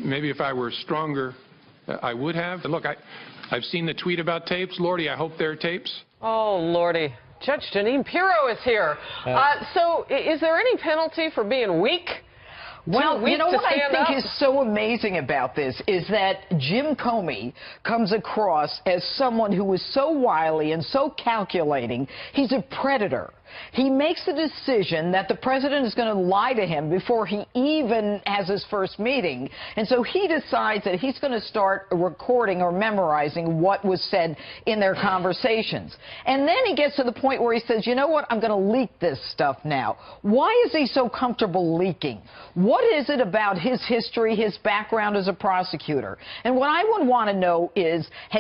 Maybe if I were stronger, I would have. Look, I've seen the tweet about tapes. Lordy, I hope there are tapes. Oh, Lordy. Judge Jeanine Pirro is here. So is there any penalty for being weak? Well, you know what I think is so amazing about this is that Jim Comey comes across as someone who is so wily and so calculating. He's a predator. He makes the decision that the president is going to lie to him before he even has his first meeting. And so he decides that he's going to start recording or memorizing what was said in their conversations. And then he gets to the point where he says, you know what, I'm going to leak this stuff now. Why is he so comfortable leaking? What is it about his history, his background as a prosecutor? And what I would want to know is he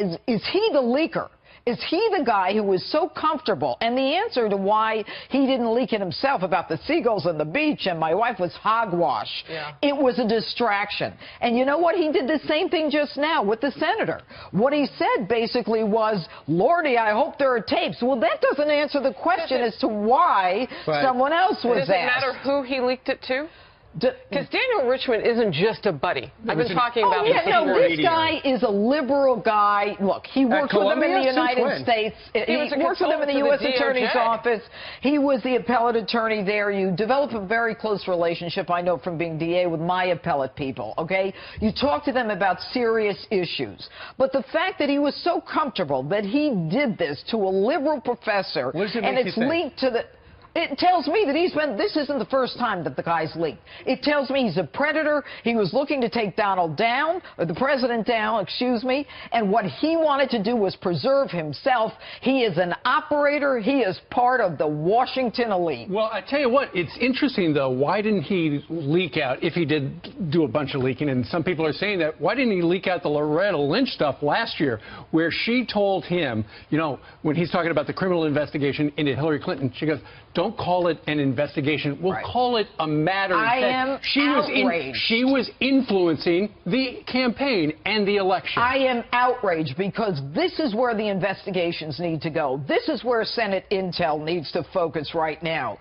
the leaker? Is he the guy who was so comfortable? And the answer to why he didn't leak it himself about the seagulls on the beach and my wife was hogwash. Yeah. It was a distraction. And you know what? He did the same thing just now with the senator. What he said basically was, Lordy, I hope there are tapes. Well, that doesn't answer the question as to why someone else was asked. Does it matter who he leaked it to? Because Daniel Richmond isn't just a buddy. I've been talking about this. This guy is a liberal guy. Look, he worked with him in the United States. He worked with him in the U.S. Attorney's office. He was the appellate attorney there. You develop a very close relationship, I know from being DA, with my appellate people, okay? You talk to them about serious issues. But the fact that he was so comfortable that he did this to a liberal professor, and it's linked to the... It tells me that this isn't the first time that the guy's leaked. It tells me he's a predator. He was looking to take Donald down, or the president down, excuse me, and what he wanted to do was preserve himself. He is an operator. He is part of the Washington elite. Well, I tell you what, it's interesting, though. Why didn't he leak out, if he did do a bunch of leaking, and some people are saying that, why didn't he leak out the Loretta Lynch stuff last year, where she told him, you know, when he's talking about the criminal investigation into Hillary Clinton, she goes, don't call it an investigation. We'll call it a matter of fact. She was influencing the campaign and the election. I am outraged because this is where the investigations need to go. This is where Senate intel needs to focus right now.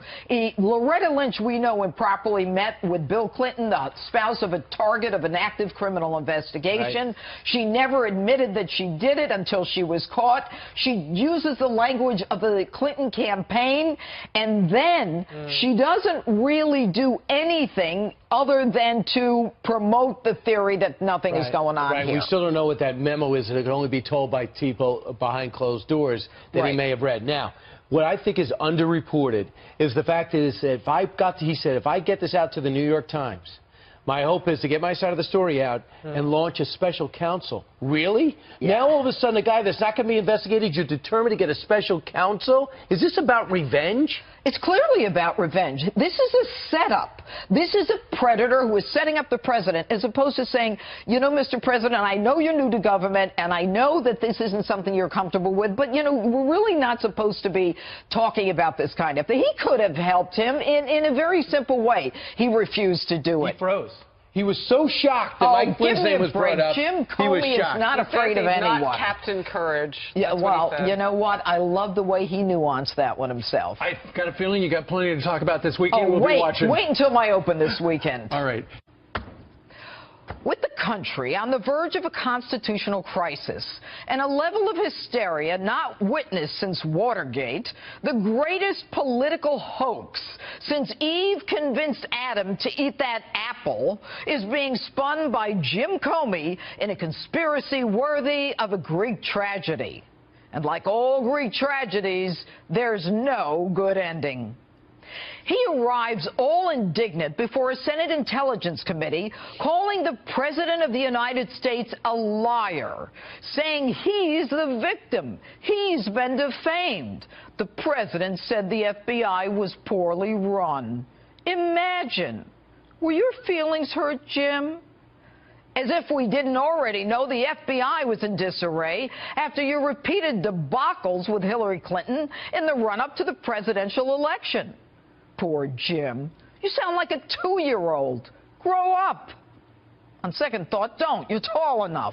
Loretta Lynch, we know, improperly met with Bill Clinton, the spouse of a target of an active criminal investigation. Right. She never admitted that she did it until she was caught. She uses the language of the Clinton campaign, and then she doesn't really do anything other than to promote the theory that nothing is going on here. We still don't know what that memo is, and it can only be told by people behind closed doors that he may have read. Now, what I think is underreported is the fact that he said, if I get this out to the New York Times, my hope is to get my side of the story out and launch a special counsel. Really? Yeah. Now, all of a sudden, a guy that's not going to be investigated, you're determined to get a special counsel? Is this about revenge? It's clearly about revenge. This is a setup. This is a predator who is setting up the president, as opposed to saying, you know, Mr. President, I know you're new to government, and I know that this isn't something you're comfortable with, but, you know, we're really not supposed to be talking about this kind of thing. He could have helped him in a very simple way. He refused to do it. He froze. He was so shocked that Mike Flynn's name was brought up. Jim Comey is not afraid of anyone. Not Captain Courage. Yeah, well, you know what? I love the way he nuanced that one himself. I've got a feeling you got plenty to talk about this weekend. We'll be watching. Wait until my open this weekend. All right. With the country on the verge of a constitutional crisis and a level of hysteria not witnessed since Watergate, the greatest political hoax since Eve convinced Adam to eat that apple is being spun by Jim Comey in a conspiracy worthy of a Greek tragedy. And like all Greek tragedies, there's no good ending. He arrives all indignant before a Senate Intelligence Committee, calling the President of the United States a liar, saying he's the victim. He's been defamed. The President said the FBI was poorly run. Imagine. Were your feelings hurt, Jim? As if we didn't already know the FBI was in disarray after your repeated debacles with Hillary Clinton in the run-up to the presidential election. Poor Jim. You sound like a 2-year-old. Grow up. On second thought, don't. You're tall enough.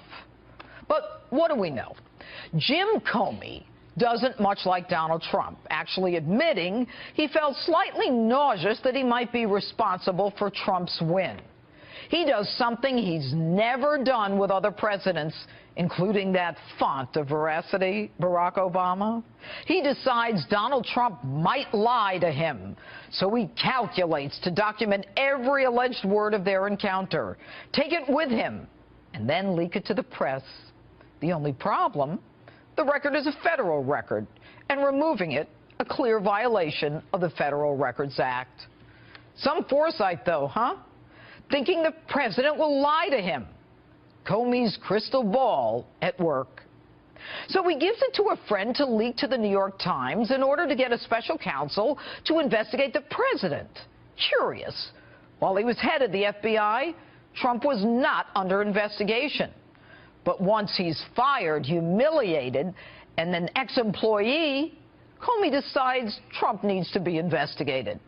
But what do we know? Jim Comey doesn't much like Donald Trump, actually admitting he felt slightly nauseous that he might be responsible for Trump's win. He does something he's never done with other presidents, including that font of veracity, Barack Obama. He decides Donald Trump might lie to him, so he calculates to document every alleged word of their encounter, take it with him, and then leak it to the press. The only problem, the record is a federal record, and removing it, a clear violation of the Federal Records Act. Some foresight, though, huh? Thinking the president will lie to him. Comey's crystal ball at work. So he gives it to a friend to leak to the New York Times in order to get a special counsel to investigate the president. Curious. While he was head of the FBI, Trump was not under investigation. But once he's fired, humiliated, and an ex-employee, Comey decides Trump needs to be investigated.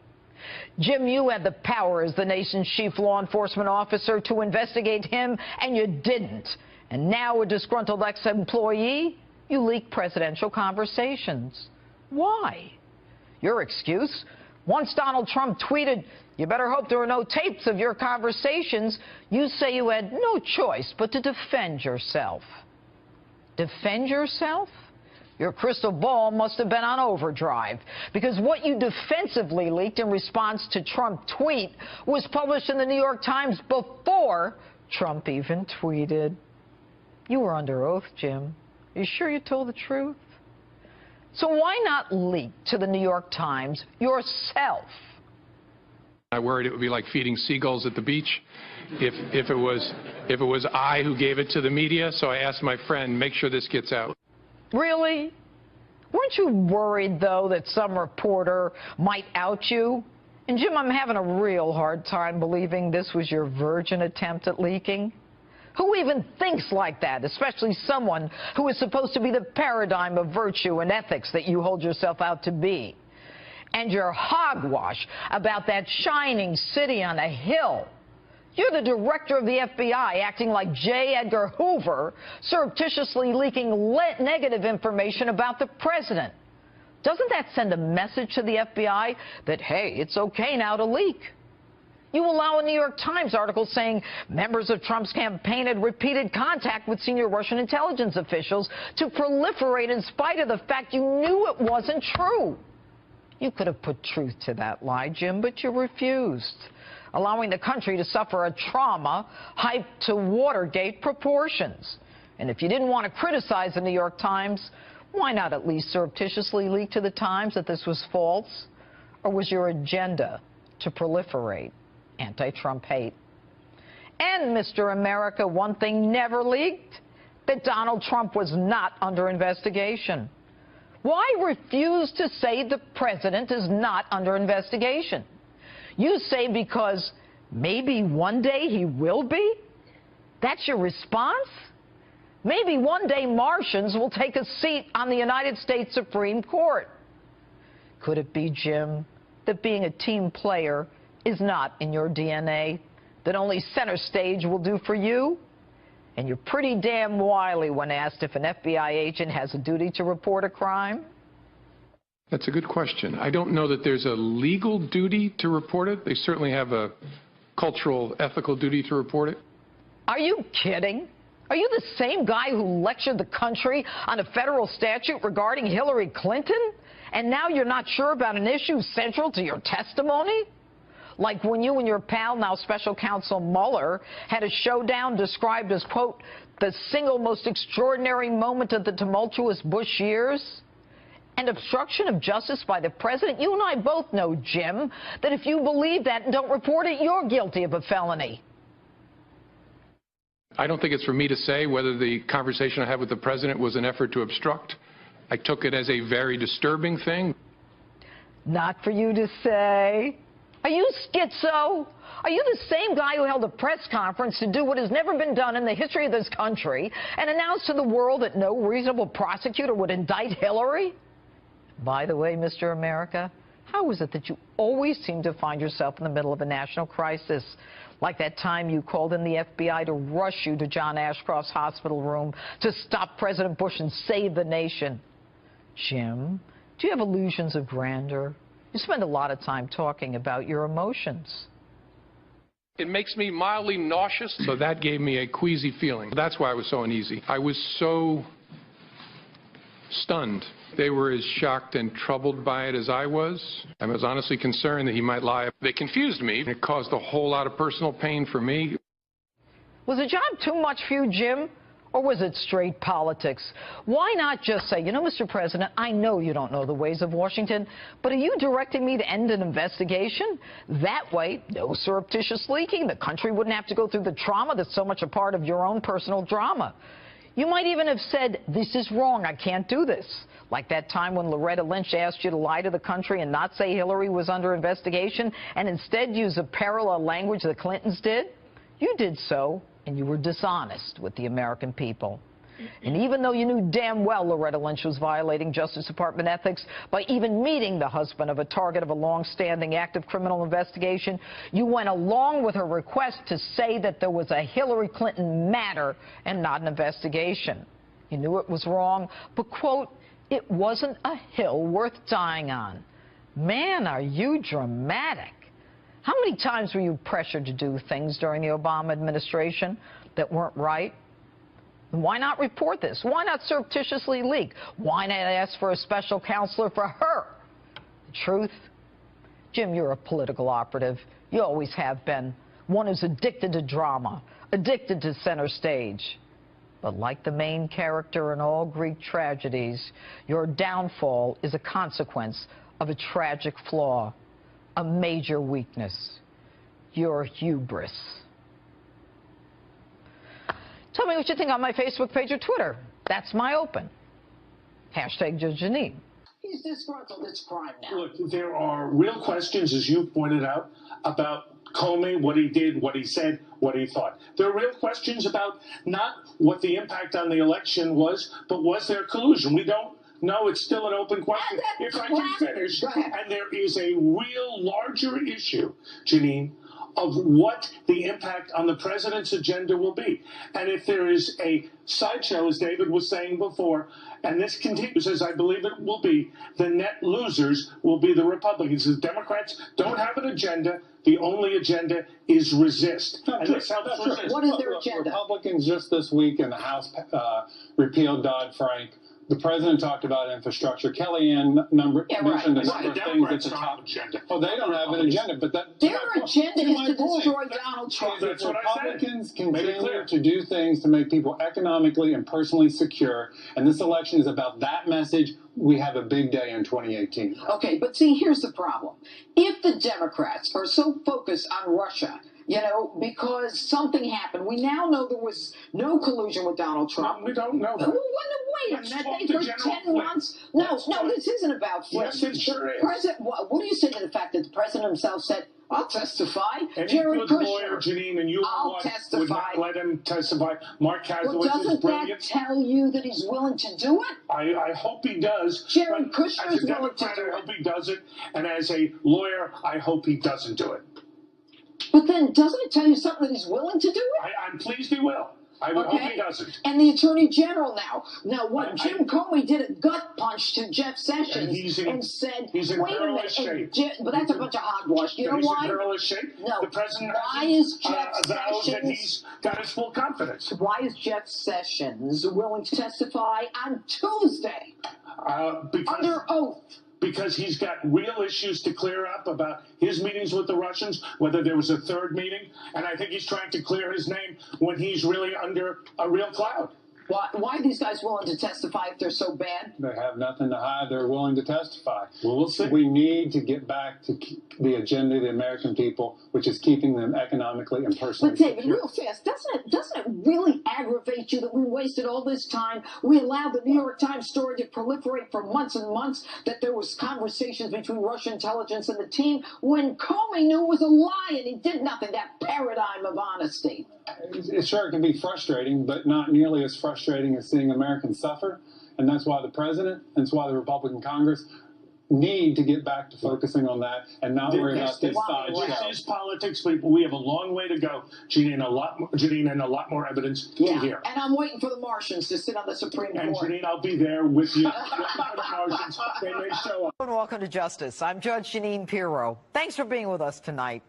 Jim, you had the power as the nation's chief law enforcement officer to investigate him, and you didn't. And now, a disgruntled ex-employee, you leak presidential conversations. Why? Your excuse? Once Donald Trump tweeted, "You better hope there are no tapes of your conversations," you say you had no choice but to defend yourself. Defend yourself? Your crystal ball must have been on overdrive, because what you defensively leaked in response to Trump tweet was published in the New York Times before Trump even tweeted. You were under oath, Jim. Are you sure you told the truth? So why not leak to the New York Times yourself? I worried it would be like feeding seagulls at the beach if it was I who gave it to the media. So I asked my friend, make sure this gets out. Really? Weren't you worried, though, that some reporter might out you? And, Jim, I'm having a real hard time believing this was your virgin attempt at leaking. Who even thinks like that, especially someone who is supposed to be the paradigm of virtue and ethics that you hold yourself out to be? And your hogwash about that shining city on a hill. You're the director of the FBI, acting like J. Edgar Hoover, surreptitiously leaking negative information about the president. Doesn't that send a message to the FBI that, hey, it's okay now to leak? You allow a New York Times article saying members of Trump's campaign had repeated contact with senior Russian intelligence officials to proliferate in spite of the fact you knew it wasn't true. You could have put truth to that lie, Jim, but you refused, allowing the country to suffer a trauma hyped to Watergate proportions. And if you didn't want to criticize the New York Times, why not at least surreptitiously leak to the Times that this was false? Or was your agenda to proliferate anti-Trump hate? And, Mr. America, one thing never leaked, that Donald Trump was not under investigation. Why refuse to say the president is not under investigation? You say because maybe one day he will be? That's your response? Maybe one day Martians will take a seat on the United States Supreme Court. Could it be, Jim, that being a team player is not in your DNA, that only center stage will do for you? And you're pretty damn wily when asked if an FBI agent has a duty to report a crime? That's a good question. I don't know that there's a legal duty to report it. They certainly have a cultural, ethical duty to report it. Are you kidding? Are you the same guy who lectured the country on a federal statute regarding Hillary Clinton? And now you're not sure about an issue central to your testimony? Like when you and your pal, now special counsel Mueller, had a showdown described as, quote, the single most extraordinary moment of the tumultuous Bush years? And obstruction of justice by the president? You and I both know, Jim, that if you believe that and don't report it, you're guilty of a felony. I don't think it's for me to say whether the conversation I had with the president was an effort to obstruct. I took it as a very disturbing thing. Not for you to say. Are you schizo? Are you the same guy who held a press conference to do what has never been done in the history of this country and announced to the world that no reasonable prosecutor would indict Hillary? By the way, Mr. America, how is it that you always seem to find yourself in the middle of a national crisis? Like that time you called in the FBI to rush you to John Ashcroft's hospital room to stop President Bush and save the nation. Jim, do you have illusions of grandeur? You spend a lot of time talking about your emotions. It makes me mildly nauseous, so that gave me a queasy feeling. That's why I was so uneasy. I was so stunned. They were as shocked and troubled by it as I was. I was honestly concerned that he might lie. They confused me. It caused a whole lot of personal pain for me. Was the job too much for you, Jim? Or was it straight politics? Why not just say, you know, Mr. President, I know you don't know the ways of Washington, but are you directing me to end an investigation? That way, no surreptitious leaking. The country wouldn't have to go through the trauma that's so much a part of your own personal drama. You might even have said, this is wrong, I can't do this. Like that time when Loretta Lynch asked you to lie to the country and not say Hillary was under investigation and instead use a parallel language the Clintons did. You did so, and you were dishonest with the American people. And even though you knew damn well Loretta Lynch was violating Justice Department ethics by even meeting the husband of a target of a long-standing active criminal investigation, you went along with her request to say that there was a Hillary Clinton matter and not an investigation. You knew it was wrong, but, quote, it wasn't a hill worth dying on. Man, are you dramatic. How many times were you pressured to do things during the Obama administration that weren't right? Why not report this? Why not surreptitiously leak? Why not ask for a special counselor for her? The truth? Jim, you're a political operative. You always have been. One who's addicted to drama, addicted to center stage. But like the main character in all Greek tragedies, your downfall is a consequence of a tragic flaw, a major weakness, your hubris. Tell me what you think on my Facebook page or Twitter. That's my open. Hashtag Judge Jeanine. He's disgruntled. It's crime now. Look, there are real questions, as you pointed out, about Comey, what he did, what he said, what he thought. There are real questions about not what the impact on the election was, but was there collusion? We don't know. It's still an open question. If I can finish, and there is a real larger issue, Jeanine, of what the impact on the president's agenda will be. And if there is a sideshow, as David was saying before, and this continues as I believe it will be, the net losers will be the Republicans. The Democrats don't have an agenda. The only agenda is resist. And this helps resist. What is their agenda? Republicans just this week in the House repealed Dodd-Frank. The president talked about infrastructure. Kellyanne mentioned a number of things at the top. Oh, they don't have an agenda, but their agenda is to destroy Donald Trump. If Republicans continue to do things to make people economically and personally secure, and this election is about that message, we have a big day in 2018. Okay, but see, here's the problem. If the Democrats are so focused on Russia, you know, because something happened. We now know there was no collusion with Donald Trump. No, we don't know that. Well, wait a minute. For 10 months. No, this isn't about Flynn. Yes, it sure is. What do you say to the fact that the president himself said, I'll testify? Any Jared good Kushner, lawyer, Jeanine, and you I'll testify. would not let him testify. Mark Kasowitz well, doesn't that tell you that he's willing to do it? I hope he does. Jared Kushner is willing to do it. I hope he does it. And as a lawyer, I hope he doesn't do it. But then doesn't it tell you something that he's willing to do it? I'm pleased he will. I would hope he doesn't. And the Attorney General now what Jim Comey did a gut punch to Jeff Sessions and said, he's in wait a minute, shape. But that's a bunch of hogwash. You know why? He's in perilous shape. No. The president why is Jeff avowed Sessions, that he's got his full confidence. Why is Jeff Sessions willing to testify on Tuesday under oath? Because he's got real issues to clear up about his meetings with the Russians, whether there was a third meeting, and I think he's trying to clear his name when he's really under a real cloud. Why are these guys willing to testify if they're so bad? They have nothing to hide. They're willing to testify. Well, we'll see. We need to get back to the agenda of the American people, which is keeping them economically and personally secure. But David, real fast, doesn't it really aggravate you that we wasted all this time? We allowed the New York Times story to proliferate for months and months that there was conversations between Russian intelligence and the team when Comey knew it was a lie and he did nothing. That paradigm of honesty. It sure can be frustrating, but not nearly as frustrating as seeing Americans suffer. And that's why the president, and that's why the Republican Congress need to get back to focusing on that and not worry about this sideshow. This is politics, people. We have a long way to go, Jeanine, and a lot more evidence to hear. And I'm waiting for the Martians to sit on the Supreme Court. And Jeanine, I'll be there with you. The Martians, they may show up. Welcome to Justice. I'm Judge Jeanine Pirro. Thanks for being with us tonight.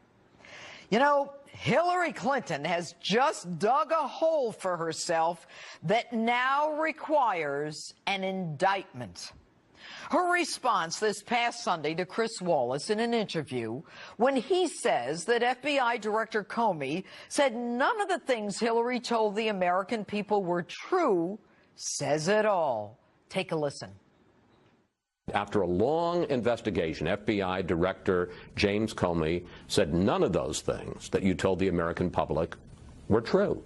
You know, Hillary Clinton has just dug a hole for herself that now requires an indictment. Her response this past Sunday to Chris Wallace in an interview when he says that FBI Director Comey said none of the things Hillary told the American people were true says it all. Take a listen. After a long investigation, FBI Director James Comey said none of those things that you told the American public were true.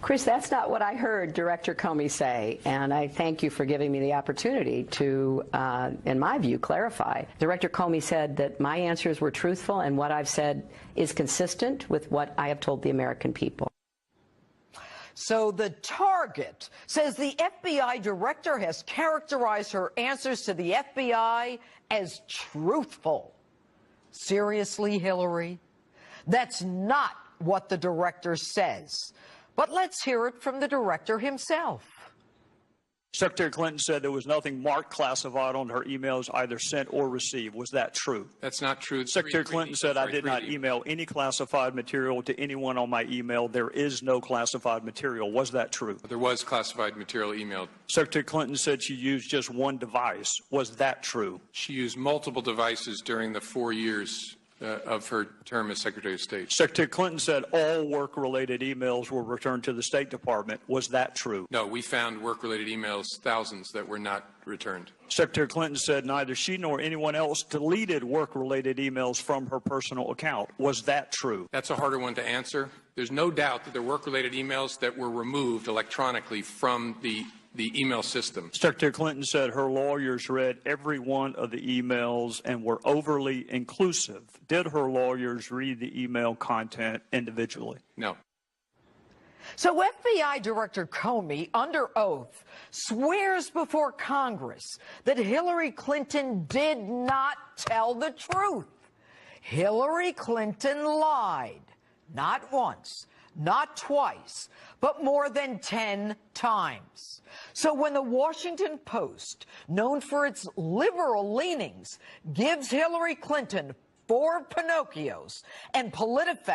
Chris, that's not what I heard Director Comey say, and I thank you for giving me the opportunity to, in my view, clarify. Director Comey said that my answers were truthful and what I've said is consistent with what I have told the American people. So the Target says the FBI director has characterized her answers to the FBI as truthful. Seriously, Hillary? That's not what the director says. But let's hear it from the director himself. Secretary Clinton said there was nothing marked classified on her emails either sent or received. Was that true? That's not true. Secretary Clinton said I did not email any classified material to anyone on my email. There is no classified material. Was that true? There was classified material emailed. Secretary Clinton said she used just one device. Was that true? She used multiple devices during the 4 years of her term as Secretary of State. Secretary Clinton said all work-related emails were returned to the State Department. Was that true? No, we found work-related emails, thousands, that were not returned. Secretary Clinton said neither she nor anyone else deleted work-related emails from her personal account. Was that true? That's a harder one to answer. There's no doubt that there were work-related emails that were removed electronically from the email system. Secretary Clinton said her lawyers read every one of the emails and were overly inclusive. Did her lawyers read the email content individually? No. So FBI Director Comey, under oath, swears before Congress that Hillary Clinton did not tell the truth. Hillary Clinton lied, not once, not twice, but more than 10 times. So when the Washington Post, known for its liberal leanings, gives Hillary Clinton 4 Pinocchios and PolitiFact